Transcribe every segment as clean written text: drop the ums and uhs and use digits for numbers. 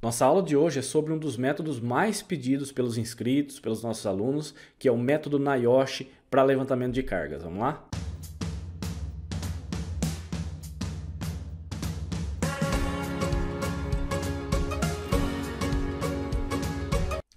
Nossa aula de hoje é sobre um dos métodos mais pedidos pelos inscritos, pelos nossos alunos, que é o método NIOSH para levantamento de cargas. Vamos lá?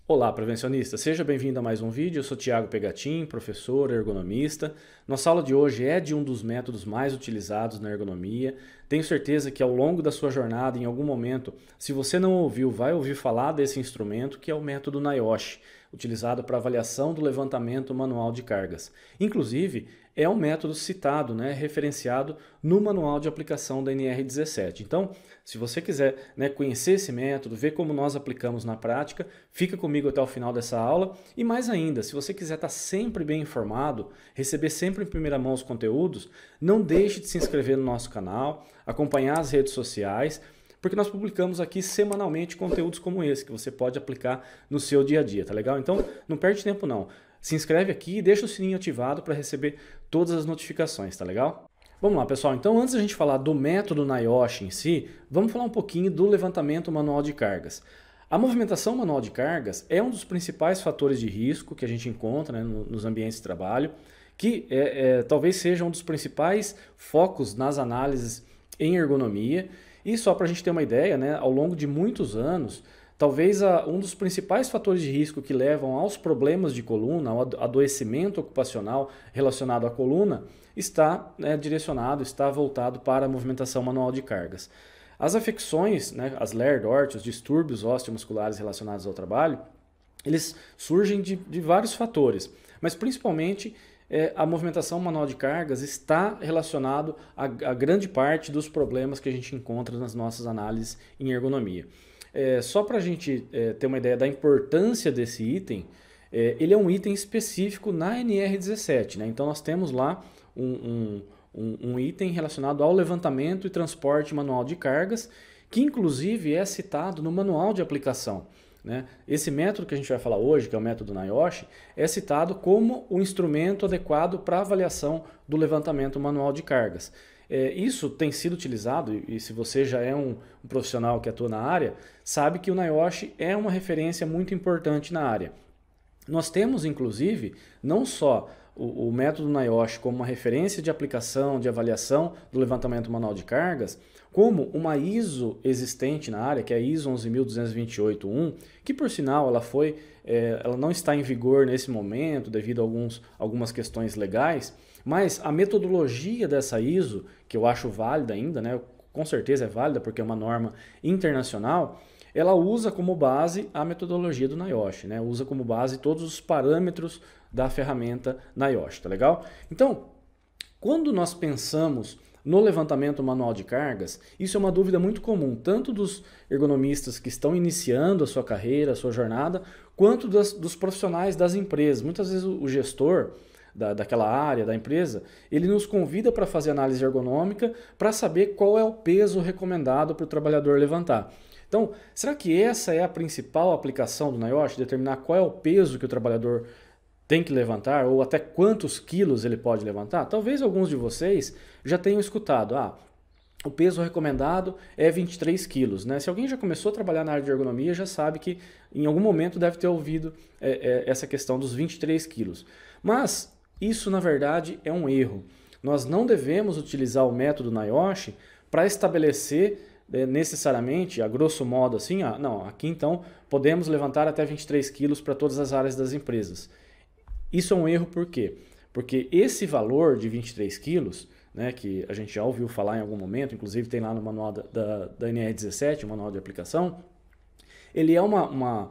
Olá, prevencionista! Seja bem-vindo a mais um vídeo. Eu sou Thiago Pegatin, professor ergonomista. Nossa aula de hoje é de um dos métodos mais utilizados na ergonomia. Tenho certeza que ao longo da sua jornada, em algum momento, se você não ouviu, vai ouvir falar desse instrumento, que é o método NIOSH, utilizado para avaliação do levantamento manual de cargas. Inclusive, é um método citado, referenciado no manual de aplicação da NR17. Então, se você quiser conhecer esse método, ver como nós aplicamos na prática, fica comigo até o final dessa aula. E mais ainda, se você quiser estar sempre bem informado, receber sempre em primeira mão os conteúdos, não deixe de se inscrever no nosso canal, acompanhar as redes sociais, porque nós publicamos aqui semanalmente conteúdos como esse, que você pode aplicar no seu dia a dia, tá legal? Então, não perde tempo não. Se inscreve aqui e deixa o sininho ativado para receber todas as notificações, tá legal? Vamos lá, pessoal. Então, antes da gente falar do método NIOSH em si, vamos falar um pouquinho do levantamento manual de cargas. A movimentação manual de cargas é um dos principais fatores de risco que a gente encontra nos ambientes de trabalho, que talvez seja um dos principais focos nas análises em ergonomia. E só para a gente ter uma ideia, ao longo de muitos anos, talvez um dos principais fatores de risco que levam aos problemas de coluna, ao adoecimento ocupacional relacionado à coluna, está direcionado, está voltado para a movimentação manual de cargas. As afecções, as LER-DORT, os distúrbios osteomusculares relacionados ao trabalho, eles surgem de vários fatores, mas principalmente a movimentação manual de cargas está relacionado a grande parte dos problemas que a gente encontra nas nossas análises em ergonomia. Só para a gente ter uma ideia da importância desse item, ele é um item específico na NR17, Então nós temos lá um item relacionado ao levantamento e transporte manual de cargas, que inclusive é citado no manual de aplicação. Esse método que a gente vai falar hoje, que é o método NIOSH, é citado como o instrumento adequado para avaliação do levantamento manual de cargas. Isso tem sido utilizado, e se você já é um profissional que atua na área, sabe que o NIOSH é uma referência muito importante na área. Nós temos, inclusive, não só o método NIOSH como uma referência de aplicação, de avaliação do levantamento manual de cargas, como uma ISO existente na área, que é a ISO 11228-1, que por sinal ela não está em vigor nesse momento devido a algumas questões legais, mas a metodologia dessa ISO, que eu acho válida ainda, com certeza é válida porque é uma norma internacional, ela usa como base a metodologia do NIOSH, usa como base todos os parâmetros da ferramenta NIOSH, tá legal? Então, quando nós pensamos no levantamento manual de cargas, isso é uma dúvida muito comum, tanto dos ergonomistas que estão iniciando a sua carreira, a sua jornada, quanto dos profissionais das empresas. Muitas vezes o gestor daquela área, da empresa, ele nos convida para fazer análise ergonômica para saber qual é o peso recomendado para o trabalhador levantar. Então, será que essa é a principal aplicação do NIOSH? Determinar qual é o peso que o trabalhador tem que levantar ou até quantos quilos ele pode levantar? Talvez alguns de vocês já tenham escutado, o peso recomendado é 23 quilos. Se alguém já começou a trabalhar na área de ergonomia, já sabe que em algum momento deve ter ouvido essa questão dos 23 quilos. Mas isso, na verdade, é um erro. Nós não devemos utilizar o método NIOSH para estabelecer necessariamente, a grosso modo assim, não, aqui então podemos levantar até 23 quilos para todas as áreas das empresas. Isso é um erro por quê? Porque esse valor de 23 quilos, que a gente já ouviu falar em algum momento, inclusive tem lá no manual da NR17, o manual de aplicação, ele é uma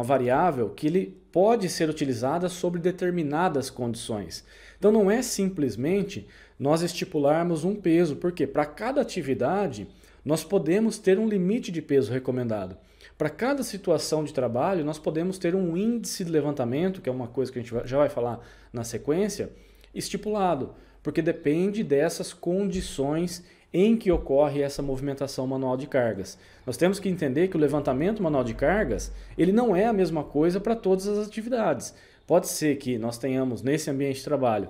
variável que ele pode ser utilizada sobre determinadas condições. Então não é simplesmente nós estipularmos um peso, porque para cada atividade nós podemos ter um limite de peso recomendado. Para cada situação de trabalho, nós podemos ter um índice de levantamento, que é uma coisa que a gente já vai falar na sequência, estipulado, porque depende dessas condições em que ocorre essa movimentação manual de cargas. Nós temos que entender que o levantamento manual de cargas, ele não é a mesma coisa para todas as atividades. Pode ser que nós tenhamos nesse ambiente de trabalho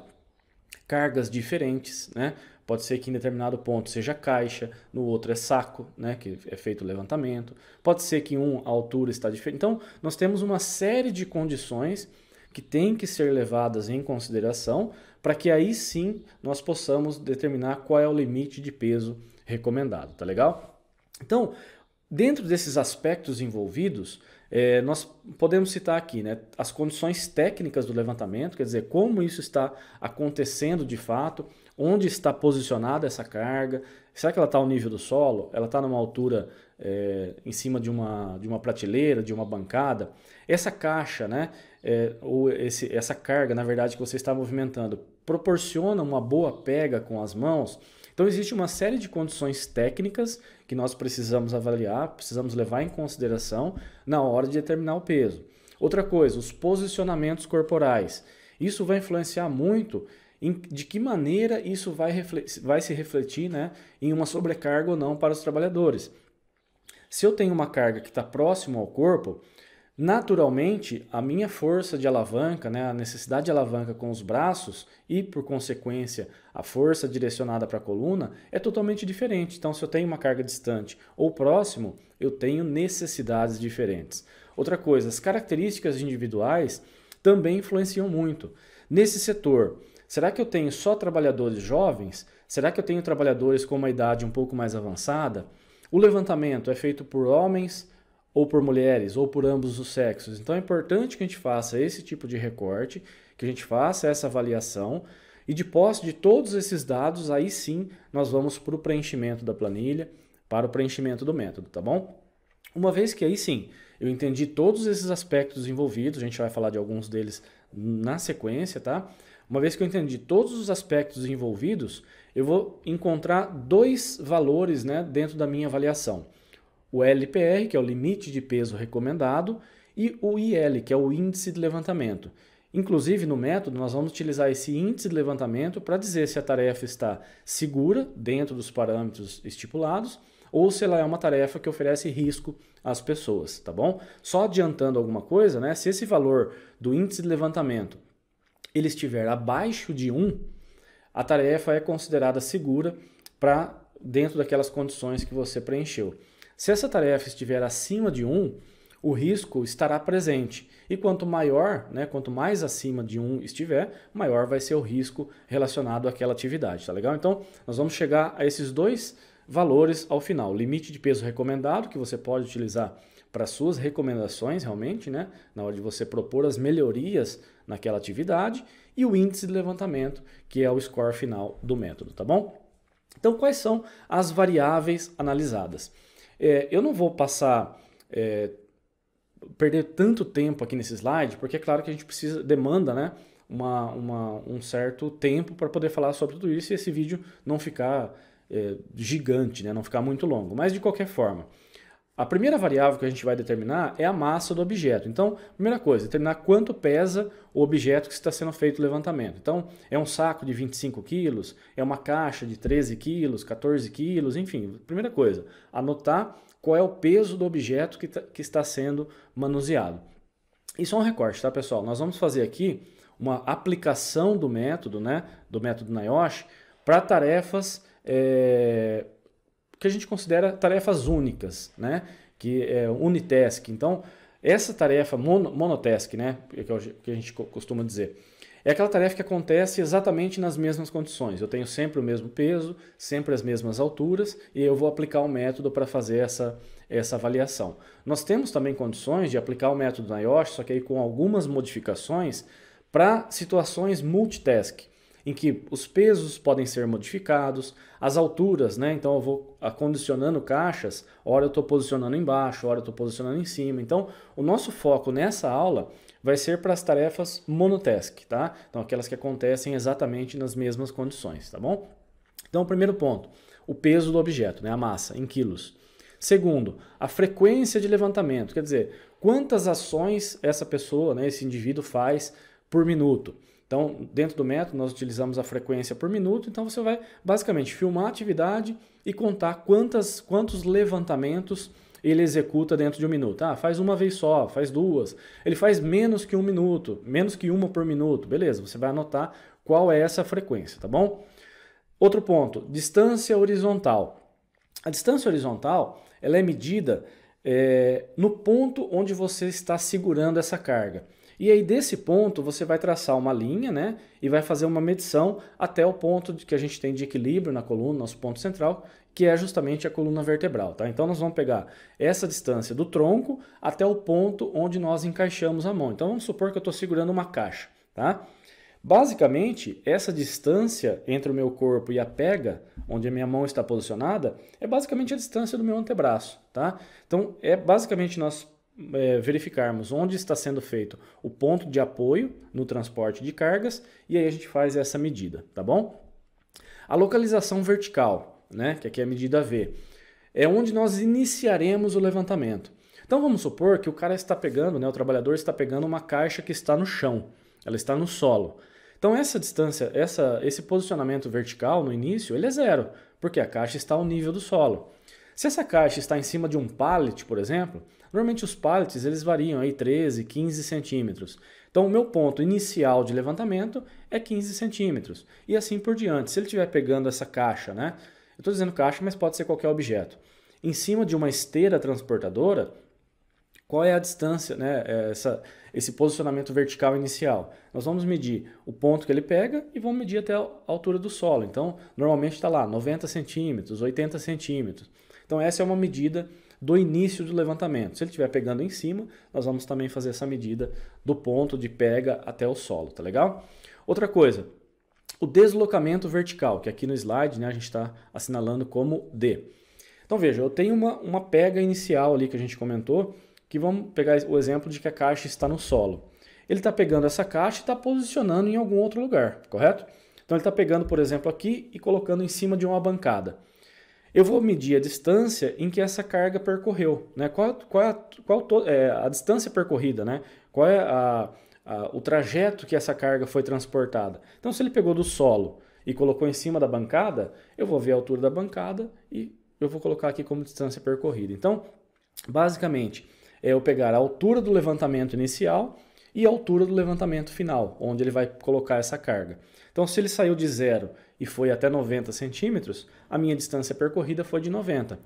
cargas diferentes, pode ser que em determinado ponto seja caixa, no outro é saco, né, que é feito o levantamento, pode ser que a altura está diferente. Então, nós temos uma série de condições que têm que ser levadas em consideração para que aí sim nós possamos determinar qual é o limite de peso recomendado, tá legal? Então, dentro desses aspectos envolvidos, nós podemos citar aqui, né, as condições técnicas do levantamento, quer dizer, como isso está acontecendo de fato, onde está posicionada essa carga, será que ela está ao nível do solo, ela está numa altura em cima de uma prateleira, de uma bancada, essa caixa, né, essa carga, na verdade, que você está movimentando, proporciona uma boa pega com as mãos. Então existe uma série de condições técnicas que nós precisamos avaliar, precisamos levar em consideração na hora de determinar o peso. Outra coisa, os posicionamentos corporais. Isso vai influenciar muito de que maneira isso vai se refletir, né, em uma sobrecarga ou não para os trabalhadores. Se eu tenho uma carga que está próximo ao corpo, naturalmente, a minha força de alavanca, né, a necessidade de alavanca com os braços e, por consequência, a força direcionada para a coluna é totalmente diferente. Então, se eu tenho uma carga distante ou próximo, eu tenho necessidades diferentes. Outra coisa, as características individuais também influenciam muito. Nesse setor, será que eu tenho só trabalhadores jovens? Será que eu tenho trabalhadores com uma idade um pouco mais avançada? O levantamento é feito por homens ou por mulheres, ou por ambos os sexos. Então é importante que a gente faça esse tipo de recorte, que a gente faça essa avaliação, e de posse de todos esses dados, aí sim nós vamos para o preenchimento da planilha, para o preenchimento do método, tá bom? Uma vez que aí sim eu entendi todos esses aspectos envolvidos, a gente vai falar de alguns deles na sequência, tá? Uma vez que eu entendi todos os aspectos envolvidos, eu vou encontrar dois valores, né, dentro da minha avaliação. O LPR, que é o limite de peso recomendado, e o IL, que é o índice de levantamento. Inclusive, no método, nós vamos utilizar esse índice de levantamento para dizer se a tarefa está segura, dentro dos parâmetros estipulados, ou se ela é uma tarefa que oferece risco às pessoas, tá bom? Só adiantando alguma coisa, né? Se esse valor do índice de levantamento ele estiver abaixo de 1, a tarefa é considerada segura para dentro daquelas condições que você preencheu. Se essa tarefa estiver acima de 1, o risco estará presente. E quanto maior, né, quanto mais acima de 1 estiver, maior vai ser o risco relacionado àquela atividade, tá legal? Então, nós vamos chegar a esses dois valores ao final. O limite de peso recomendado, que você pode utilizar para suas recomendações realmente, né, na hora de você propor as melhorias naquela atividade, e o índice de levantamento, que é o score final do método, tá bom? Então, quais são as variáveis analisadas? Eu não vou perder tanto tempo aqui nesse slide, porque é claro que a gente demanda, né, um certo tempo para poder falar sobre tudo isso e esse vídeo não ficar gigante, né, não ficar muito longo. Mas de qualquer forma, a primeira variável que a gente vai determinar é a massa do objeto. Então, primeira coisa, determinar quanto pesa o objeto que está sendo feito o levantamento. Então, é um saco de 25 quilos, é uma caixa de 13 quilos, 14 quilos, enfim. Primeira coisa, anotar qual é o peso do objeto que está sendo manuseado. Isso é um recorte, tá, pessoal? Nós vamos fazer aqui uma aplicação do método, né, do método NIOSH, para tarefas que a gente considera tarefas únicas, né? Que é unitask. Então, essa tarefa monotask, né? Que a gente costuma dizer, é aquela tarefa que acontece exatamente nas mesmas condições. Eu tenho sempre o mesmo peso, sempre as mesmas alturas, e eu vou aplicar o método para fazer essa avaliação. Nós temos também condições de aplicar o método NIOSH, só que aí com algumas modificações para situações multitask, em que os pesos podem ser modificados, as alturas, né? Então eu vou acondicionando caixas, hora eu estou posicionando embaixo, hora eu estou posicionando em cima. Então o nosso foco nessa aula vai ser para as tarefas monotask, tá? Então aquelas que acontecem exatamente nas mesmas condições, tá bom? Então o primeiro ponto, o peso do objeto, né? A massa, em quilos. Segundo, a frequência de levantamento, quer dizer, quantas ações essa pessoa, né, esse indivíduo faz por minuto. Então, dentro do método, nós utilizamos a frequência por minuto, então você vai basicamente filmar a atividade e contar quantos levantamentos ele executa dentro de um minuto. Ah, faz uma vez só, faz duas. Ele faz menos que um minuto, menos que uma por minuto. Beleza, você vai anotar qual é essa frequência, tá bom? Outro ponto, distância horizontal. A distância horizontal ela é medida no ponto onde você está segurando essa carga. E aí desse ponto você vai traçar uma linha, né, e vai fazer uma medição até o ponto que a gente tem de equilíbrio na coluna, nosso ponto central, que é justamente a coluna vertebral. Tá? Então nós vamos pegar essa distância do tronco até o ponto onde nós encaixamos a mão. Então vamos supor que eu estou segurando uma caixa. Tá? Basicamente, essa distância entre o meu corpo e a pega, onde a minha mão está posicionada, é basicamente a distância do meu antebraço. Tá? Então é basicamente nós verificarmos onde está sendo feito o ponto de apoio no transporte de cargas e aí a gente faz essa medida, tá bom? A localização vertical, né, que aqui é a medida V, é onde nós iniciaremos o levantamento. Então vamos supor que o cara está pegando, né, o trabalhador está pegando uma caixa que está no chão, ela está no solo. Então essa distância, esse posicionamento vertical no início, ele é zero, porque a caixa está ao nível do solo. Se essa caixa está em cima de um pallet, por exemplo, normalmente os pallets eles variam aí 13, 15 centímetros. Então o meu ponto inicial de levantamento é 15 centímetros. E assim por diante. Se ele estiver pegando essa caixa, né? Eu estou dizendo caixa, mas pode ser qualquer objeto. Em cima de uma esteira transportadora, qual é a distância, né? Esse posicionamento vertical inicial? Nós vamos medir o ponto que ele pega e vamos medir até a altura do solo. Então, normalmente está lá 90 centímetros, 80 centímetros. Então essa é uma medida do início do levantamento. Se ele estiver pegando em cima, nós vamos também fazer essa medida do ponto de pega até o solo, tá legal? Outra coisa, o deslocamento vertical, que aqui no slide, né, a gente está assinalando como D. Então veja, eu tenho uma pega inicial ali que a gente comentou, que vamos pegar o exemplo de que a caixa está no solo. Ele está pegando essa caixa e está posicionando em algum outro lugar, correto? Então ele está pegando, por exemplo, aqui e colocando em cima de uma bancada. Eu vou medir a distância em que essa carga percorreu, né? Qual é a distância percorrida, né? Qual é o trajeto que essa carga foi transportada. Então, se ele pegou do solo e colocou em cima da bancada, eu vou ver a altura da bancada e eu vou colocar aqui como distância percorrida. Então, basicamente, é eu pegar a altura do levantamento inicial e a altura do levantamento final, onde ele vai colocar essa carga. Então, se ele saiu de 0 e foi até 90 centímetros, a minha distância percorrida foi de 90.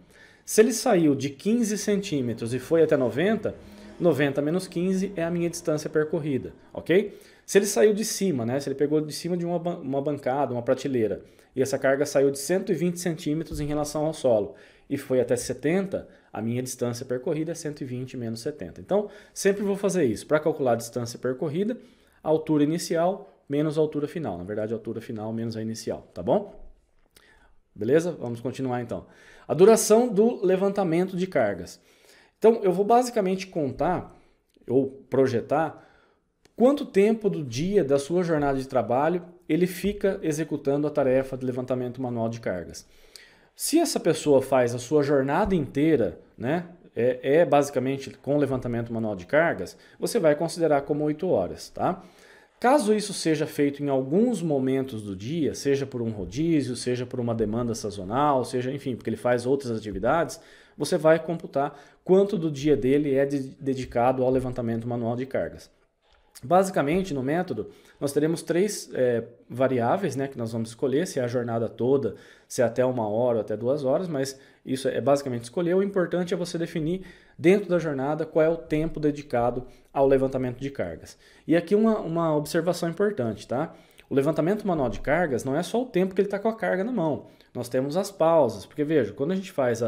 Se ele saiu de 15 centímetros e foi até 90, 90 menos 15 é a minha distância percorrida, ok? Se ele saiu de cima, né? Se ele pegou de cima de uma bancada, uma prateleira, e essa carga saiu de 120 centímetros em relação ao solo e foi até 70, a minha distância percorrida é 120 menos 70. Então, sempre vou fazer isso. Para calcular a distância percorrida, a altura inicial menos a altura final. Na verdade, a altura final menos a inicial, tá bom? Beleza? Vamos continuar então. A duração do levantamento de cargas. Então, eu vou basicamente contar ou projetar quanto tempo do dia da sua jornada de trabalho ele fica executando a tarefa de levantamento manual de cargas. Se essa pessoa faz a sua jornada inteira, né, basicamente com levantamento manual de cargas, você vai considerar como 8 horas, tá? Caso isso seja feito em alguns momentos do dia, seja por um rodízio, seja por uma demanda sazonal, seja, enfim, porque ele faz outras atividades, você vai computar quanto do dia dele é dedicado ao levantamento manual de cargas. Basicamente, no método, nós teremos 3 variáveis, né, que nós vamos escolher, se é a jornada toda, se é até 1 hora ou até 2 horas, mas isso é basicamente escolher. O importante é você definir dentro da jornada qual é o tempo dedicado ao levantamento de cargas. E aqui uma observação importante, tá? O levantamento manual de cargas não é só o tempo que ele está com a carga na mão. Nós temos as pausas, porque veja, quando a gente faz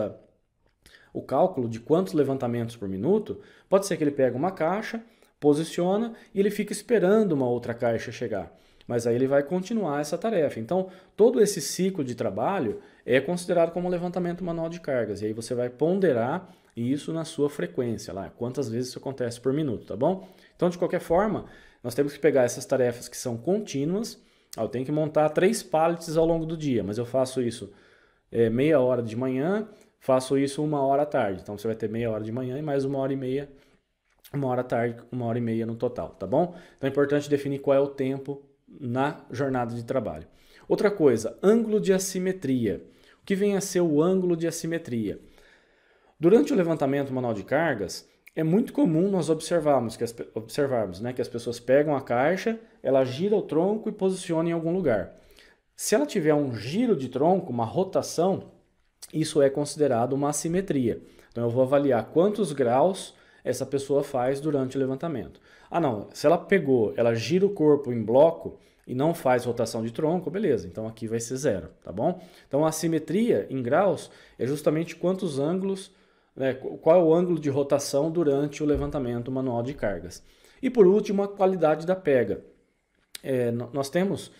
o cálculo de quantos levantamentos por minuto, pode ser que ele pegue uma caixa, posiciona e ele fica esperando uma outra caixa chegar. Mas aí ele vai continuar essa tarefa. Então, todo esse ciclo de trabalho é considerado como levantamento manual de cargas. E aí você vai ponderar isso na sua frequência, lá, quantas vezes isso acontece por minuto, tá bom? Então, de qualquer forma, nós temos que pegar essas tarefas que são contínuas. Eu tenho que montar 3 pallets ao longo do dia, mas eu faço isso meia hora de manhã, faço isso 1 hora à tarde. Então, você vai ter meia hora de manhã e mais 1 hora e meia, 1 hora à tarde, 1 hora e meia no total, tá bom? Então, é importante definir qual é o tempo na jornada de trabalho. Outra coisa, ângulo de assimetria. O que vem a ser o ângulo de assimetria? Durante o levantamento manual de cargas, é muito comum nós observarmos que as pessoas pegam a caixa, ela gira o tronco e posiciona em algum lugar. Se ela tiver um giro de tronco, uma rotação, isso é considerado uma assimetria. Então eu vou avaliar quantos graus essa pessoa faz durante o levantamento. Ah não, se ela pegou, ela gira o corpo em bloco e não faz rotação de tronco, beleza, então aqui vai ser 0, tá bom? Então a assimetria em graus é justamente quantos ângulos, né, qual é o ângulo de rotação durante o levantamento manual de cargas. E por último, a qualidade da pega. Nós temos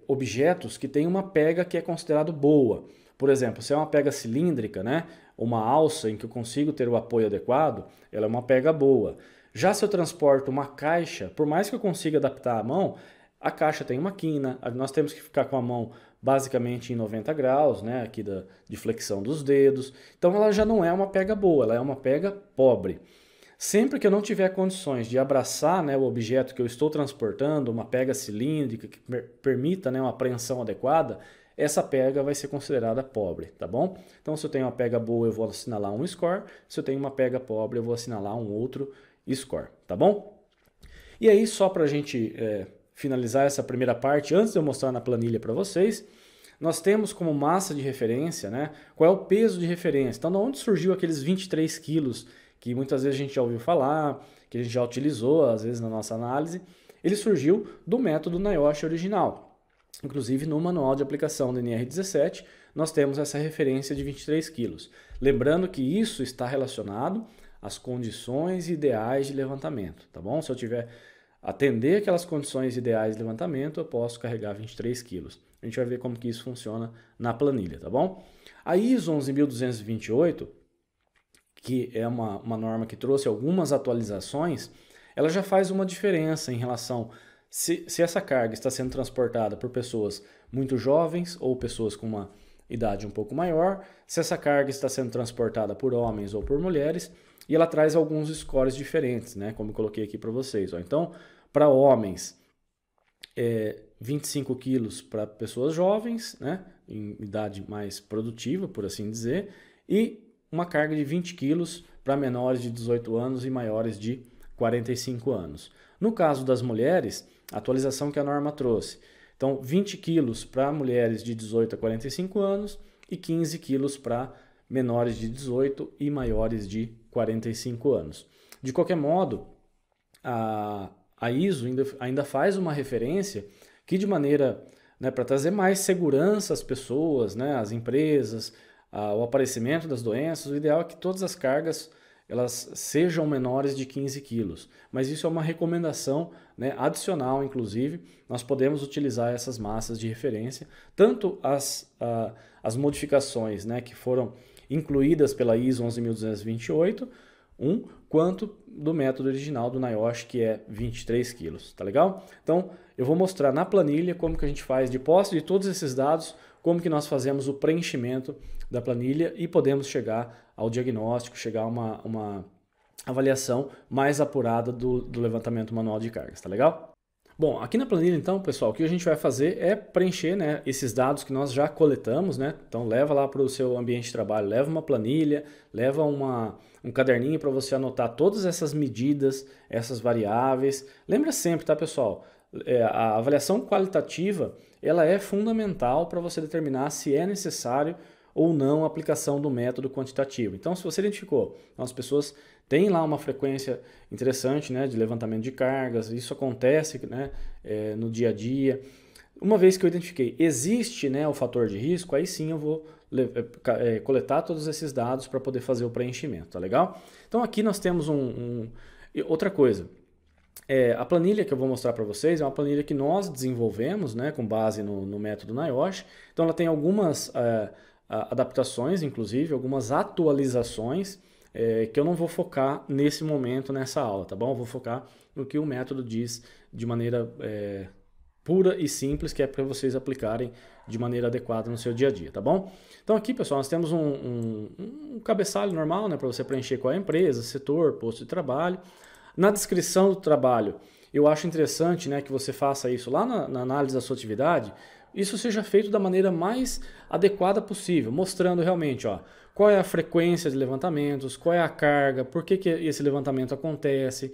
objetos que têm uma pega que é considerado boa. Por exemplo, se é uma pega cilíndrica, né, uma alça em que eu consigo ter o apoio adequado, ela é uma pega boa. Já se eu transporto uma caixa, por mais que eu consiga adaptar a mão, a caixa tem uma quina, nós temos que ficar com a mão basicamente em 90 graus, né, aqui de flexão dos dedos. Então ela já não é uma pega boa, ela é uma pega pobre. Sempre que eu não tiver condições de abraçar, né, o objeto que eu estou transportando, uma pega cilíndrica que permita, né, uma apreensão adequada, essa pega vai ser considerada pobre, tá bom? Então se eu tenho uma pega boa eu vou assinalar um score, se eu tenho uma pega pobre eu vou assinalar um outro score, tá bom? E aí só para a gente finalizar essa primeira parte, antes de eu mostrar na planilha para vocês, nós temos como massa de referência, né, qual é o peso de referência. Então de onde surgiu aqueles 23 quilos que muitas vezes a gente já ouviu falar, que a gente já utilizou às vezes na nossa análise? Ele surgiu do método NIOSH original. Inclusive no manual de aplicação do NR17 nós temos essa referência de 23 quilos. Lembrando que isso está relacionado às condições ideais de levantamento, tá bom? Se eu tiver atender aquelas condições ideais de levantamento, eu posso carregar 23 quilos. A gente vai ver como que isso funciona na planilha, tá bom? A ISO 11228, que é uma norma que trouxe algumas atualizações, ela já faz uma diferença em relação se essa carga está sendo transportada por pessoas muito jovens ou pessoas com uma idade um pouco maior, se essa carga está sendo transportada por homens ou por mulheres, e ela traz alguns scores diferentes, né? Como eu coloquei aqui para vocês. Ó. Então, para homens, 25 quilos para pessoas jovens, né? Em idade mais produtiva, por assim dizer, e uma carga de 20 quilos para menores de 18 anos e maiores de 45 anos. No caso das mulheres, a atualização que a norma trouxe. Então, 20 quilos para mulheres de 18 a 45 anos e 15 quilos para menores de 18 e maiores de 45 anos. De qualquer modo, a ISO ainda faz uma referência que de maneira, né, para trazer mais segurança às pessoas, né, às empresas, o aparecimento das doenças, o ideal é que todas as cargas elas sejam menores de 15 quilos. Mas isso é uma recomendação, né, adicional, inclusive. Nós podemos utilizar essas massas de referência, tanto as modificações, né, que foram incluídas pela ISO 11228, quanto do método original do NIOSH, que é 23 quilos, tá legal? Então, eu vou mostrar na planilha como que a gente faz de posse de todos esses dados, como que nós fazemos o preenchimento da planilha e podemos chegar ao diagnóstico, chegar a uma avaliação mais apurada do levantamento manual de cargas, tá legal? Bom, aqui na planilha então, pessoal, o que a gente vai fazer é preencher, né, esses dados que nós já coletamos, né? Então leva lá para o seu ambiente de trabalho, leva uma planilha, leva um caderninho para você anotar todas essas medidas, essas variáveis. Lembra sempre, tá, pessoal? A avaliação qualitativa, ela é fundamental para você determinar se é necessário ou não a aplicação do método quantitativo. Então, se você identificou, as pessoas têm lá uma frequência interessante, né, de levantamento de cargas, isso acontece, né, no dia a dia. Uma vez que eu identifiquei, existe, né, o fator de risco, aí sim eu vou coletar todos esses dados para poder fazer o preenchimento, tá legal? Então aqui nós temos outra coisa. A planilha que eu vou mostrar para vocês é uma planilha que nós desenvolvemos, né, com base no método NIOSH. Então ela tem algumas adaptações, inclusive, algumas atualizações que eu não vou focar nesse momento, nessa aula, tá bom? Eu vou focar no que o método diz de maneira pura e simples, que é para vocês aplicarem de maneira adequada no seu dia a dia, tá bom? Então aqui, pessoal, nós temos um cabeçalho normal, né, para você preencher qual é a empresa, setor, posto de trabalho. Na descrição do trabalho, eu acho interessante, né, que você faça isso lá na análise da sua atividade, isso seja feito da maneira mais adequada possível, mostrando realmente, ó, qual é a frequência de levantamentos, qual é a carga, por que esse levantamento acontece,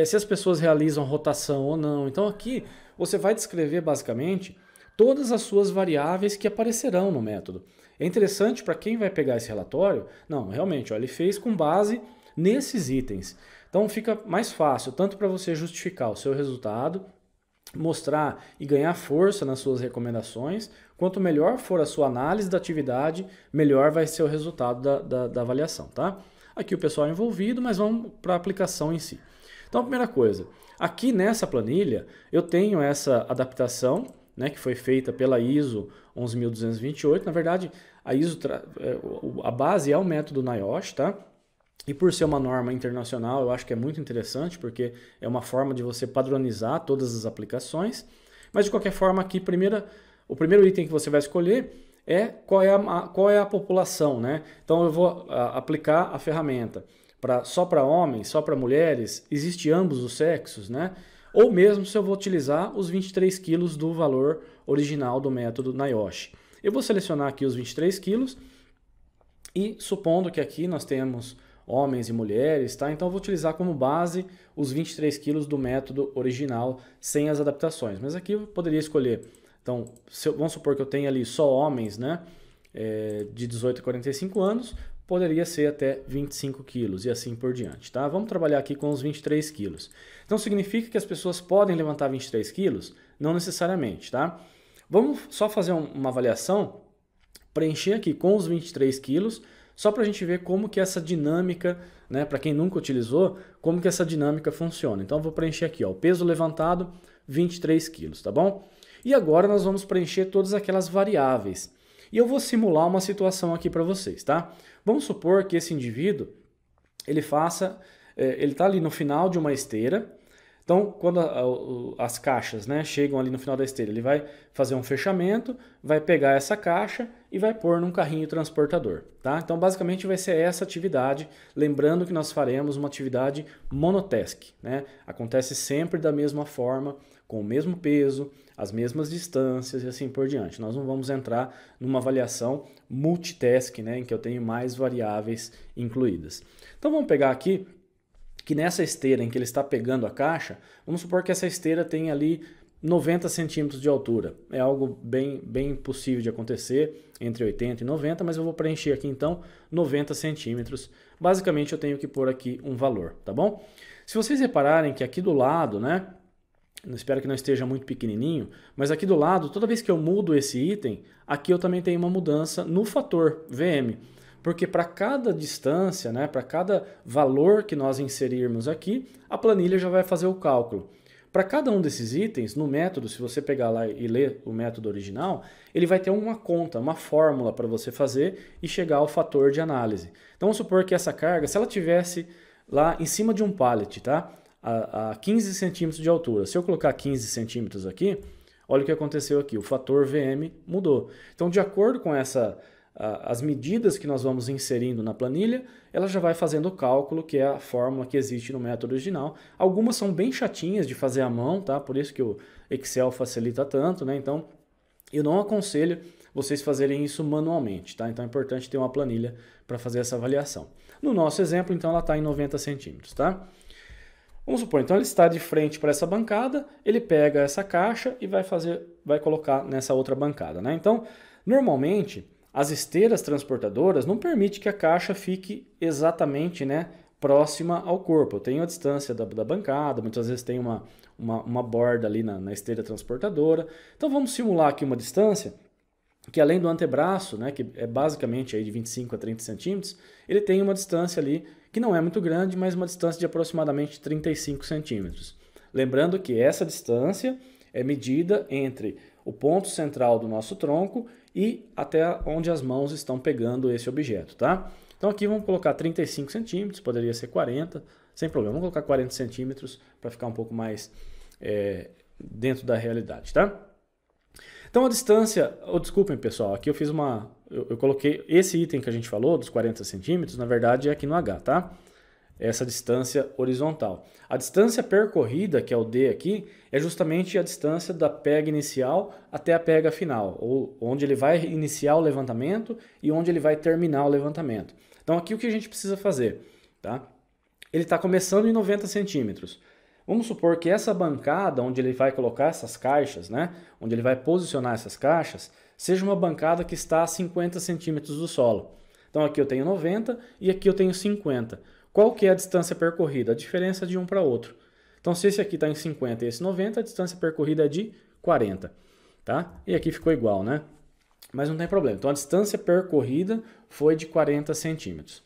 se as pessoas realizam rotação ou não. Então aqui você vai descrever basicamente todas as suas variáveis que aparecerão no método. É interessante para quem vai pegar esse relatório, não, realmente, ó, ele fez com base nesses itens. Então fica mais fácil, tanto para você justificar o seu resultado, mostrar e ganhar força nas suas recomendações, quanto melhor for a sua análise da atividade, melhor vai ser o resultado da avaliação, tá? Aqui o pessoal é envolvido, mas vamos para a aplicação em si. Então a primeira coisa, aqui nessa planilha eu tenho essa adaptação, né, que foi feita pela ISO 11228, na verdade a base é o método NIOSH, tá? E por ser uma norma internacional, eu acho que é muito interessante, porque é uma forma de você padronizar todas as aplicações. Mas, de qualquer forma, aqui o primeiro item que você vai escolher é qual é a população, né? Então, eu vou aplicar a ferramenta só para homens, só para mulheres, existe ambos os sexos, né? Ou mesmo se eu vou utilizar os 23 quilos do valor original do método NIOSH. Eu vou selecionar aqui os 23 quilos e, supondo que aqui nós temos homens e mulheres, tá? Então eu vou utilizar como base os 23 quilos do método original sem as adaptações. Mas aqui eu poderia escolher, então, vamos supor que eu tenha ali só homens, né? De 18 a 45 anos, poderia ser até 25 quilos e assim por diante, tá? Vamos trabalhar aqui com os 23 quilos. Então significa que as pessoas podem levantar 23 quilos? Não necessariamente, tá? Vamos só fazer uma avaliação, preencher aqui com os 23 quilos, só para a gente ver como que essa dinâmica, né, para quem nunca utilizou, como que essa dinâmica funciona. Então eu vou preencher aqui, ó, o peso levantado, 23 quilos, tá bom? E agora nós vamos preencher todas aquelas variáveis. E eu vou simular uma situação aqui para vocês, tá? Vamos supor que esse indivíduo, ele está ali no final de uma esteira. Então, quando as caixas, né, chegam ali no final da esteira, ele vai fazer um fechamento, vai pegar essa caixa e vai pôr num carrinho transportador, tá? Então, basicamente vai ser essa atividade, lembrando que nós faremos uma atividade monotask, né? Acontece sempre da mesma forma, com o mesmo peso, as mesmas distâncias e assim por diante. Nós não vamos entrar numa avaliação multitask, né, em que eu tenho mais variáveis incluídas. Então, vamos pegar aqui que nessa esteira em que ele está pegando a caixa, vamos supor que essa esteira tem ali 90 centímetros de altura. É algo bem possível de acontecer, entre 80 e 90, mas eu vou preencher aqui então 90 centímetros. Basicamente eu tenho que pôr aqui um valor, tá bom? Se vocês repararem que aqui do lado, né, espero que não esteja muito pequenininho, mas aqui do lado, toda vez que eu mudo esse item, aqui eu também tenho uma mudança no fator VM. Porque para cada distância, né, para cada valor que nós inserirmos aqui, a planilha já vai fazer o cálculo. Para cada um desses itens, no método, se você pegar lá e ler o método original, ele vai ter uma conta, uma fórmula para você fazer e chegar ao fator de análise. Então vamos supor que essa carga, se ela tivesse lá em cima de um pallet, tá, a 15 centímetros de altura, se eu colocar 15 centímetros aqui, olha o que aconteceu aqui, o fator VM mudou. Então, de acordo com as medidas que nós vamos inserindo na planilha, ela já vai fazendo o cálculo, que é a fórmula que existe no método original. Algumas são bem chatinhas de fazer à mão, tá? Por isso que o Excel facilita tanto, né? Então, eu não aconselho vocês fazerem isso manualmente, tá? Então é importante ter uma planilha para fazer essa avaliação. No nosso exemplo, então, ela está em 90 centímetros, tá? Vamos supor, então ele está de frente para essa bancada, ele pega essa caixa e vai colocar nessa outra bancada, né? Então, normalmente, as esteiras transportadoras não permitem que a caixa fique exatamente, né, próxima ao corpo. Eu tenho a distância da bancada, muitas vezes tem uma borda ali na esteira transportadora. Então vamos simular aqui uma distância que além do antebraço, né, que é basicamente aí de 25 a 30 centímetros, ele tem uma distância ali que não é muito grande, mas uma distância de aproximadamente 35 centímetros. Lembrando que essa distância é medida entre o ponto central do nosso tronco e até onde as mãos estão pegando esse objeto, tá? Então aqui vamos colocar 35 centímetros, poderia ser 40, sem problema. Vamos colocar 40 centímetros para ficar um pouco mais dentro da realidade, tá? Então a distância, desculpem pessoal, aqui eu fiz eu coloquei esse item que a gente falou, dos 40 centímetros, na verdade é aqui no H, tá? Essa distância horizontal. A distância percorrida, que é o D aqui, é justamente a distância da pega inicial até a pega final, ou onde ele vai iniciar o levantamento e onde ele vai terminar o levantamento. Então aqui o que a gente precisa fazer, tá? Ele está começando em 90 centímetros. Vamos supor que essa bancada onde ele vai colocar essas caixas, né, onde ele vai posicionar essas caixas, seja uma bancada que está a 50 centímetros do solo. Então aqui eu tenho 90 e aqui eu tenho 50. Qual que é a distância percorrida? A diferença de um para outro. Então se esse aqui está em 50 e esse 90, a distância percorrida é de 40. Tá? E aqui ficou igual, né? Mas não tem problema. Então a distância percorrida foi de 40 centímetros.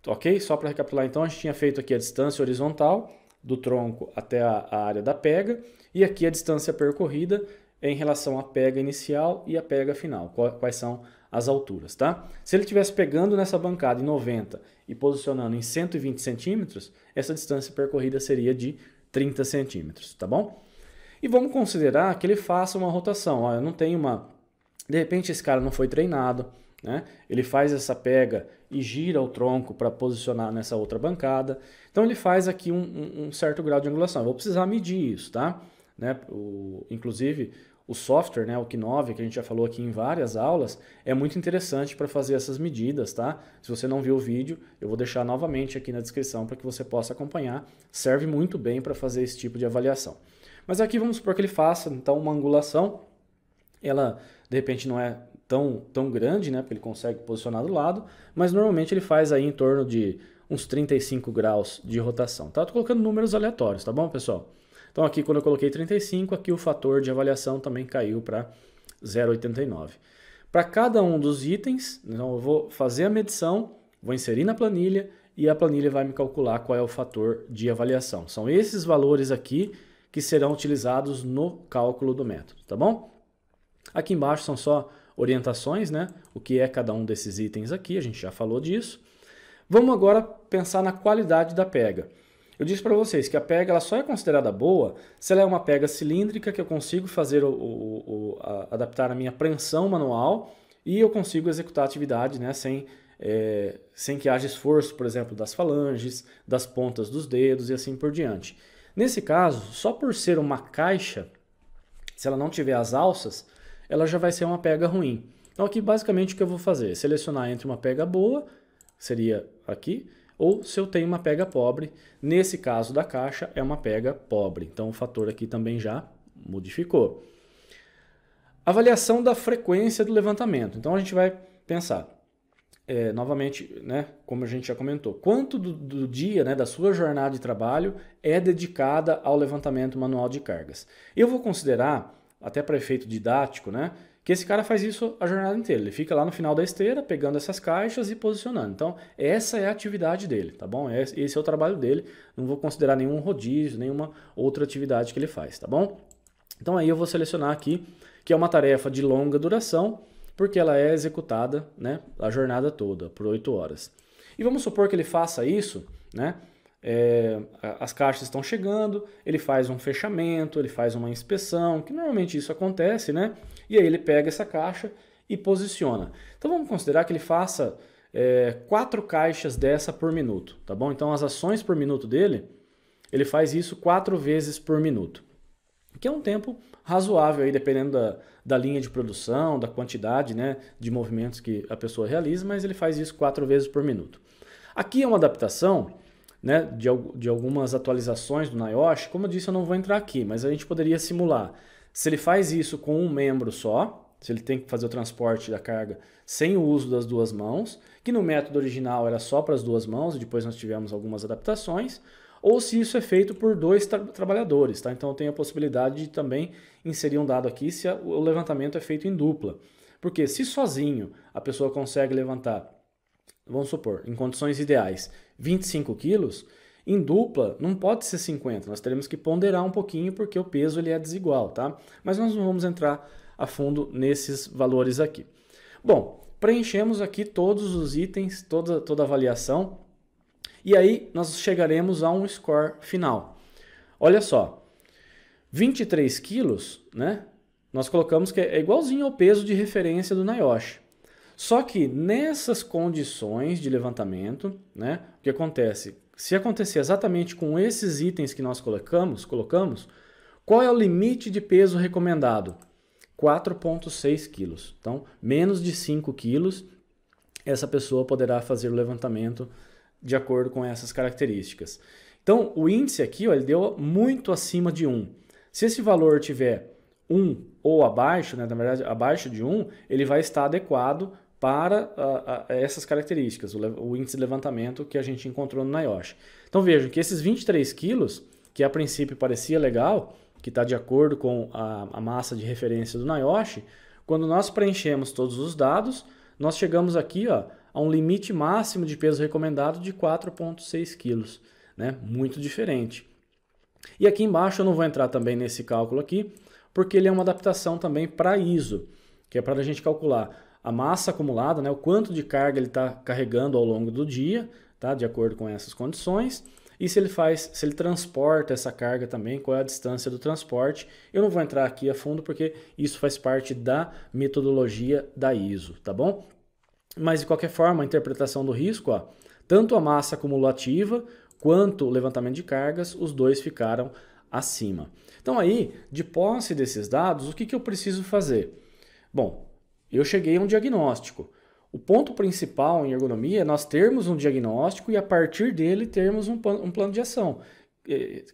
Ok? Só para recapitular então, a gente tinha feito aqui a distância horizontal do tronco até a área da pega, e aqui a distância percorrida em relação à pega inicial e à pega final, quais são as alturas, tá? Se ele estivesse pegando nessa bancada em 90 e posicionando em 120 centímetros, essa distância percorrida seria de 30 centímetros, tá bom? E vamos considerar que ele faça uma rotação, ó, eu não tenho uma... De repente esse cara não foi treinado, né? Ele faz essa pega e gira o tronco para posicionar nessa outra bancada. Então ele faz aqui um certo grau de angulação. Eu vou precisar medir isso, tá? Né? Inclusive o software, né, o Kinove, que a gente já falou aqui em várias aulas, é muito interessante para fazer essas medidas, tá? Se você não viu o vídeo, eu vou deixar novamente aqui na descrição para que você possa acompanhar. Serve muito bem para fazer esse tipo de avaliação. Mas aqui vamos supor que ele faça então uma angulação. Ela de repente não é tão grande, né, porque ele consegue posicionar do lado, mas normalmente ele faz aí em torno de uns 35 graus de rotação. Tá? Tô colocando números aleatórios, tá bom, pessoal? Então aqui quando eu coloquei 35, aqui o fator de avaliação também caiu para 0,89. Para cada um dos itens, então eu vou fazer a medição, vou inserir na planilha e a planilha vai me calcular qual é o fator de avaliação. São esses valores aqui que serão utilizados no cálculo do método, tá bom? Aqui embaixo são só orientações, né? O que é cada um desses itens aqui, a gente já falou disso. Vamos agora pensar na qualidade da pega. Eu disse para vocês que a pega ela só é considerada boa se ela é uma pega cilíndrica, que eu consigo fazer adaptar a minha preensão manual e eu consigo executar a atividade, né, sem que haja esforço, por exemplo, das falanges, das pontas dos dedos e assim por diante. Nesse caso, só por ser uma caixa, se ela não tiver as alças, ela já vai ser uma pega ruim. Então aqui basicamente o que eu vou fazer? Selecionar entre uma pega boa, seria aqui, ou se eu tenho uma pega pobre, nesse caso da caixa é uma pega pobre. Então o fator aqui também já modificou. Avaliação da frequência do levantamento. Então a gente vai pensar, novamente, né, como a gente já comentou, quanto do dia, né, da sua jornada de trabalho é dedicada ao levantamento manual de cargas. Eu vou considerar, até para efeito didático, né, que esse cara faz isso a jornada inteira. Ele fica lá no final da esteira, pegando essas caixas e posicionando. Então, essa é a atividade dele, tá bom? Esse é o trabalho dele. Não vou considerar nenhum rodízio, nenhuma outra atividade que ele faz, tá bom? Então, aí eu vou selecionar aqui, que é uma tarefa de longa duração, porque ela é executada, né, a jornada toda, por 8 horas. E vamos supor que ele faça isso, né? As caixas estão chegando, ele faz um fechamento, ele faz uma inspeção, que normalmente isso acontece, né? E aí ele pega essa caixa e posiciona. Então vamos considerar que ele faça 4 caixas dessa por minuto, tá bom? Então as ações por minuto dele, ele faz isso 4 vezes por minuto, que é um tempo razoável aí, dependendo da linha de produção, da quantidade, né, de movimentos que a pessoa realiza, mas ele faz isso 4 vezes por minuto. Aqui é uma adaptação, né, de algumas atualizações do NIOSH. Como eu disse, eu não vou entrar aqui, mas a gente poderia simular se ele faz isso com um membro só, se ele tem que fazer o transporte da carga sem o uso das duas mãos, que no método original era só para as duas mãos, e depois nós tivemos algumas adaptações, ou se isso é feito por 2 trabalhadores, tá? Então eu tenho a possibilidade de também inserir um dado aqui se o levantamento é feito em dupla. Porque se sozinho a pessoa consegue levantar, vamos supor, em condições ideais, 25 quilos, em dupla não pode ser 50, nós teremos que ponderar um pouquinho porque o peso ele é desigual, tá? Mas nós não vamos entrar a fundo nesses valores aqui. Bom, preenchemos aqui todos os itens, toda a avaliação, e aí nós chegaremos a um score final. Olha só, 23 quilos, né? Nós colocamos que é igualzinho ao peso de referência do NIOSH. Só que nessas condições de levantamento, né, o que acontece? Se acontecer exatamente com esses itens que nós colocamos, qual é o limite de peso recomendado? 4,6 quilos. Então, menos de 5 quilos, essa pessoa poderá fazer o levantamento de acordo com essas características. Então, o índice aqui, ó, ele deu muito acima de 1. Se esse valor tiver 1 ou abaixo, né, na verdade, abaixo de 1, ele vai estar adequado para essas características, o índice de levantamento que a gente encontrou no NIOSH. Então, vejam que esses 23 quilos, que a princípio parecia legal, que está de acordo com a massa de referência do NIOSH, quando nós preenchemos todos os dados, nós chegamos aqui, ó, a um limite máximo de peso recomendado de 4,6 quilos, né? Muito diferente. E aqui embaixo eu não vou entrar também nesse cálculo aqui, porque ele é uma adaptação também para ISO, que é para a gente calcular a massa acumulada, né? O quanto de carga ele está carregando ao longo do dia, tá? De acordo com essas condições. E se ele transporta essa carga também, qual é a distância do transporte. Eu não vou entrar aqui a fundo porque isso faz parte da metodologia da ISO, tá bom? Mas de qualquer forma, a interpretação do risco, ó, tanto a massa acumulativa quanto o levantamento de cargas, os dois ficaram acima. Então aí, de posse desses dados, o que eu preciso fazer? Bom, eu cheguei a um diagnóstico. O ponto principal em ergonomia é nós termos um diagnóstico e a partir dele termos um plano de ação.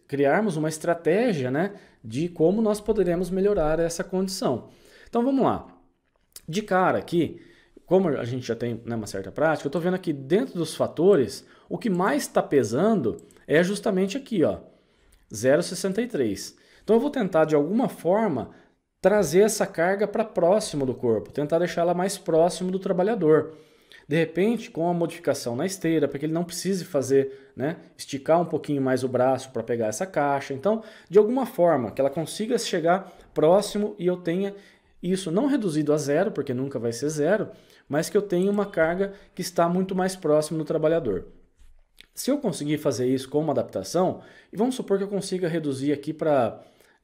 Criarmos uma estratégia, né, de como nós poderemos melhorar essa condição. Então vamos lá. De cara aqui, como a gente já tem, né, uma certa prática, eu estou vendo aqui dentro dos fatores, o que mais está pesando é justamente aqui, ó, 0,63. Então eu vou tentar de alguma forma trazer essa carga para próximo do corpo, tentar deixar ela mais próximo do trabalhador. De repente, com a modificação na esteira, para que ele não precise fazer, né, esticar um pouquinho mais o braço para pegar essa caixa. Então, de alguma forma, que ela consiga chegar próximo e eu tenha isso não reduzido a zero, porque nunca vai ser zero, mas que eu tenha uma carga que está muito mais próximo do trabalhador. Se eu conseguir fazer isso com uma adaptação, e vamos supor que eu consiga reduzir aqui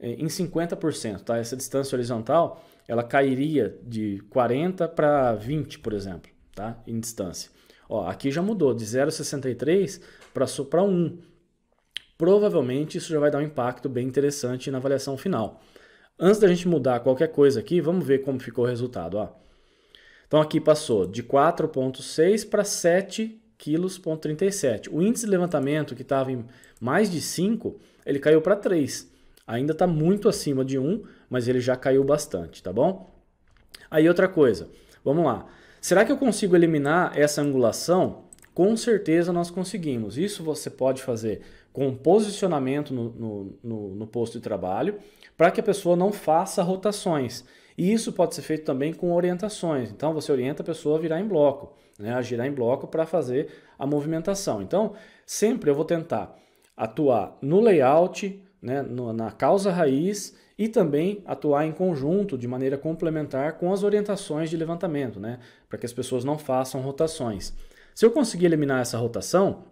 em 50%, tá? Essa distância horizontal, ela cairia de 40 para 20, por exemplo, tá? Em distância. Ó, aqui já mudou de 0,63 para 1. Provavelmente isso já vai dar um impacto bem interessante na avaliação final. Antes da gente mudar qualquer coisa aqui, vamos ver como ficou o resultado, ó. Então aqui passou de 4,6 para 7,37 kg. O índice de levantamento, que estava em mais de 5, ele caiu para 3. Ainda está muito acima de 1, mas ele já caiu bastante, tá bom? Aí outra coisa, vamos lá. Será que eu consigo eliminar essa angulação? Com certeza nós conseguimos. Isso você pode fazer com posicionamento no posto de trabalho, para que a pessoa não faça rotações. E isso pode ser feito também com orientações. Então você orienta a pessoa a virar em bloco, né? A girar em bloco para fazer a movimentação. Então sempre eu vou tentar atuar no layout, né, na causa raiz e também atuar em conjunto, de maneira complementar com as orientações de levantamento, né, para que as pessoas não façam rotações. Se eu conseguir eliminar essa rotação,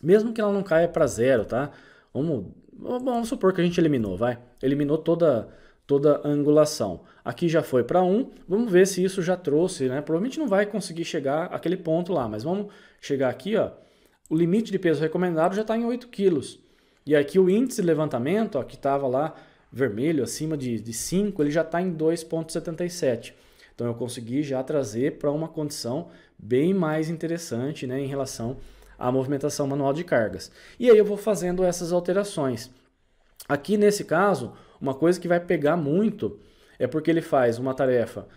mesmo que ela não caia para zero, tá? Vamos supor que a gente eliminou toda a angulação. Aqui já foi para 1, vamos ver se isso já trouxe, né? Provavelmente não vai conseguir chegar àquele ponto lá, mas vamos chegar aqui, ó, o limite de peso recomendado já está em 8 quilos. E aqui o índice de levantamento, ó, que estava lá vermelho, acima de 5, ele já está em 2,77. Então eu consegui já trazer para uma condição bem mais interessante, né, em relação à movimentação manual de cargas. E aí eu vou fazendo essas alterações. Aqui nesse caso, uma coisa que vai pegar muito é porque ele faz uma tarefa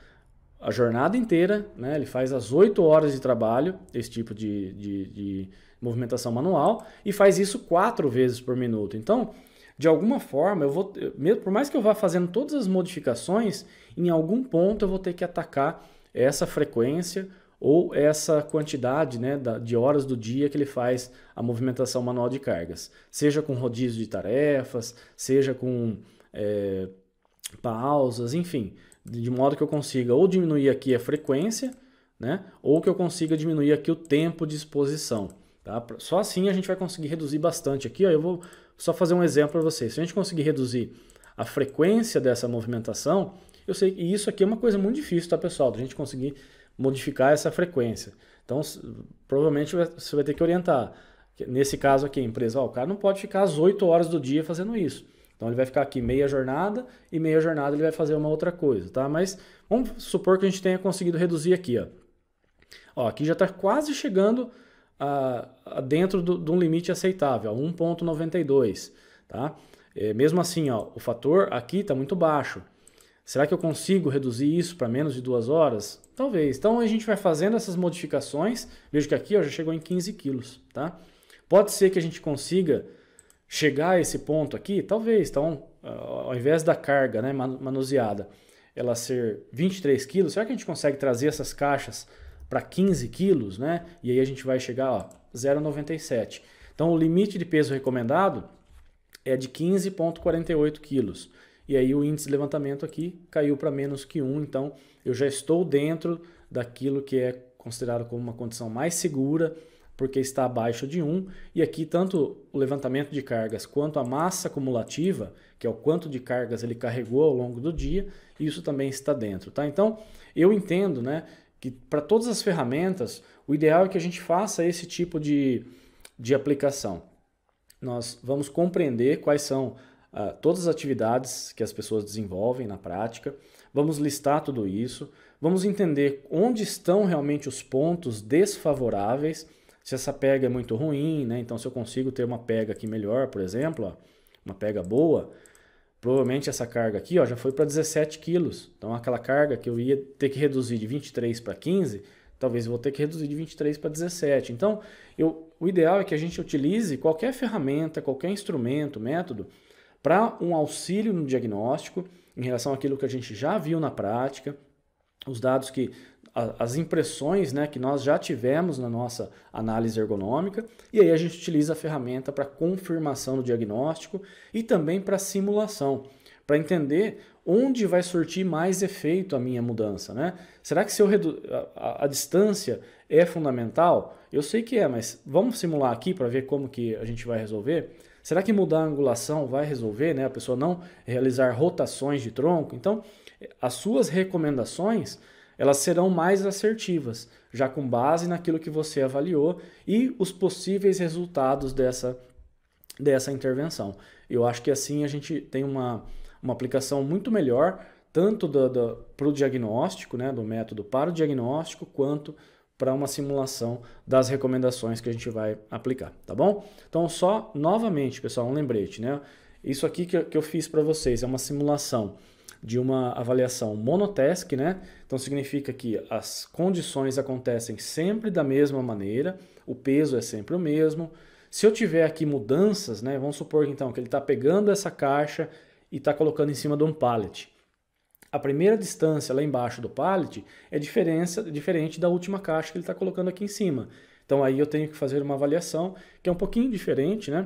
a jornada inteira, né, ele faz as 8 horas de trabalho, esse tipo de movimentação manual, e faz isso 4 vezes por minuto. Então, de alguma forma, por mais que eu vá fazendo todas as modificações, em algum ponto eu vou ter que atacar essa frequência ou essa quantidade, né, de horas do dia que ele faz a movimentação manual de cargas. Seja com rodízio de tarefas, seja com pausas, enfim, de modo que eu consiga ou diminuir aqui a frequência, né, ou que eu consiga diminuir aqui o tempo de exposição. Tá? Só assim a gente vai conseguir reduzir bastante aqui. Ó, eu vou só fazer um exemplo para vocês. Se a gente conseguir reduzir a frequência dessa movimentação, eu sei que isso aqui é uma coisa muito difícil, tá, pessoal? Da gente conseguir modificar essa frequência. Então, provavelmente você vai ter que orientar. Nesse caso aqui, a empresa, ó, o cara não pode ficar às 8 horas do dia fazendo isso. Então, ele vai ficar aqui meia jornada e meia jornada ele vai fazer uma outra coisa, tá? Mas vamos supor que a gente tenha conseguido reduzir aqui, ó. Ó, aqui já está quase chegando dentro de um limite aceitável, 1,92, tá? Mesmo assim, ó, o fator aqui está muito baixo. Será que eu consigo reduzir isso para menos de 2 horas? Talvez. Então a gente vai fazendo essas modificações. Vejo que aqui ó, já chegou em 15 quilos, tá? Pode ser que a gente consiga chegar a esse ponto aqui? Talvez. Então, ao invés da carga, né, manuseada, ela ser 23 quilos, será que a gente consegue trazer essas caixas para 15 quilos, né? E aí a gente vai chegar a 0,97. Então o limite de peso recomendado é de 15,48 quilos. E aí o índice de levantamento aqui caiu para menos que 1, então eu já estou dentro daquilo que é considerado como uma condição mais segura, porque está abaixo de 1. E aqui tanto o levantamento de cargas quanto a massa acumulativa, que é o quanto de cargas ele carregou ao longo do dia, isso também está dentro, tá? Então eu entendo, né, que para todas as ferramentas, o ideal é que a gente faça esse tipo de aplicação. Nós vamos compreender quais são todas as atividades que as pessoas desenvolvem na prática, vamos listar tudo isso, vamos entender onde estão realmente os pontos desfavoráveis, se essa pega é muito ruim, né? Então se eu consigo ter uma pega aqui melhor, por exemplo, ó, uma pega boa, provavelmente essa carga aqui ó, já foi para 17 quilos, então aquela carga que eu ia ter que reduzir de 23 para 15, talvez eu vou ter que reduzir de 23 para 17. Então o ideal é que a gente utilize qualquer ferramenta, qualquer instrumento, método, para um auxílio no diagnóstico em relação àquilo que a gente já viu na prática, os dados as impressões, né, que nós já tivemos na nossa análise ergonômica, e aí a gente utiliza a ferramenta para confirmação do diagnóstico e também para simulação, para entender onde vai surtir mais efeito a minha mudança, né? Será que se eu a distância é fundamental? Eu sei que é, mas vamos simular aqui para ver como que a gente vai resolver? Será que mudar a angulação vai resolver, né? A pessoa não realizar rotações de tronco? Então, as suas recomendações, elas serão mais assertivas, já com base naquilo que você avaliou e os possíveis resultados dessa intervenção. Eu acho que assim a gente tem uma aplicação muito melhor, tanto para o diagnóstico, né, do método para o diagnóstico, quanto para uma simulação das recomendações que a gente vai aplicar, tá bom? Então só novamente, pessoal, um lembrete, né? Isso aqui que eu fiz para vocês é uma simulação de uma avaliação monotask, né? Então significa que as condições acontecem sempre da mesma maneira, o peso é sempre o mesmo. Se eu tiver aqui mudanças, né? Vamos supor então que ele está pegando essa caixa e está colocando em cima de um pallet. A primeira distância lá embaixo do pallet é diferente da última caixa que ele está colocando aqui em cima. Então aí eu tenho que fazer uma avaliação que é um pouquinho diferente, né?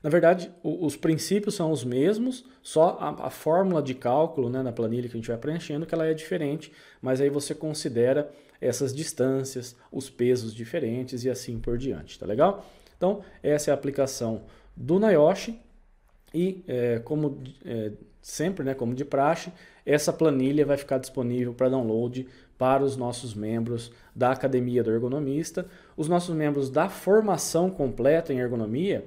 Na verdade, os princípios são os mesmos, só a fórmula de cálculo, né, na planilha que a gente vai preenchendo, que ela é diferente, mas aí você considera essas distâncias, os pesos diferentes e assim por diante, tá legal? Então essa é a aplicação do NIOSH e como sempre, né, como de praxe, essa planilha vai ficar disponível para download para os nossos membros da Academia do Ergonomista. Os nossos membros da formação completa em ergonomia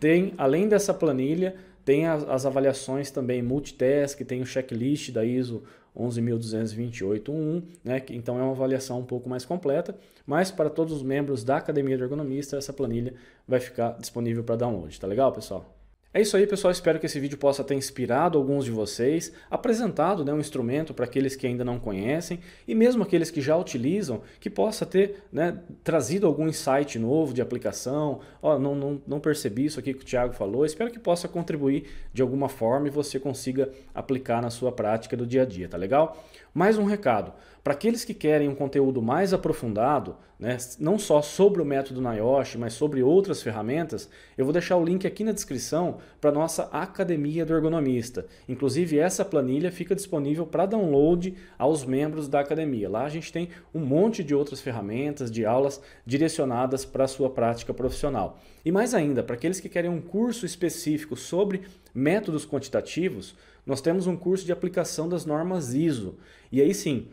tem, além dessa planilha, tem as avaliações também multitask, tem o checklist da ISO 11.228.1, né? Então é uma avaliação um pouco mais completa, mas para todos os membros da Academia do Ergonomista, essa planilha vai ficar disponível para download, tá legal, pessoal? É isso aí, pessoal, espero que esse vídeo possa ter inspirado alguns de vocês, apresentado, né, um instrumento para aqueles que ainda não conhecem e mesmo aqueles que já utilizam, que possa ter, né, trazido algum insight novo de aplicação. Ó, não percebi isso aqui que o Thiago falou, espero que possa contribuir de alguma forma e você consiga aplicar na sua prática do dia a dia, tá legal? Mais um recado, para aqueles que querem um conteúdo mais aprofundado, né, não só sobre o método NIOSH, mas sobre outras ferramentas, eu vou deixar o link aqui na descrição para a nossa Academia do Ergonomista. Inclusive essa planilha fica disponível para download aos membros da Academia. Lá a gente tem um monte de outras ferramentas, de aulas direcionadas para a sua prática profissional. E mais ainda, para aqueles que querem um curso específico sobre métodos quantitativos, nós temos um curso de aplicação das normas ISO. E aí sim,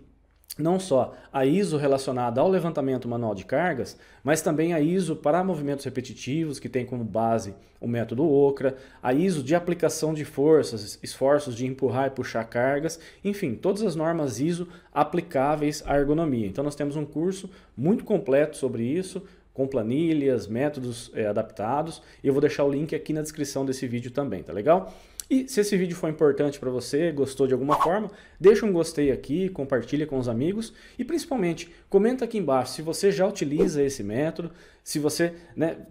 não só a ISO relacionada ao levantamento manual de cargas, mas também a ISO para movimentos repetitivos, que tem como base o método OCRA, a ISO de aplicação de forças, esforços de empurrar e puxar cargas, enfim, todas as normas ISO aplicáveis à ergonomia. Então nós temos um curso muito completo sobre isso, com planilhas, métodos adaptados, e eu vou deixar o link aqui na descrição desse vídeo também, tá legal? E se esse vídeo foi importante para você, gostou de alguma forma, deixa um gostei aqui, compartilha com os amigos e principalmente comenta aqui embaixo se você já utiliza esse método, se você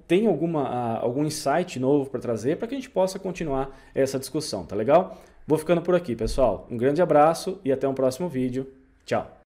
tem algum insight novo para trazer para que a gente possa continuar essa discussão, tá legal? Vou ficando por aqui, pessoal. Um grande abraço e até um próximo vídeo. Tchau!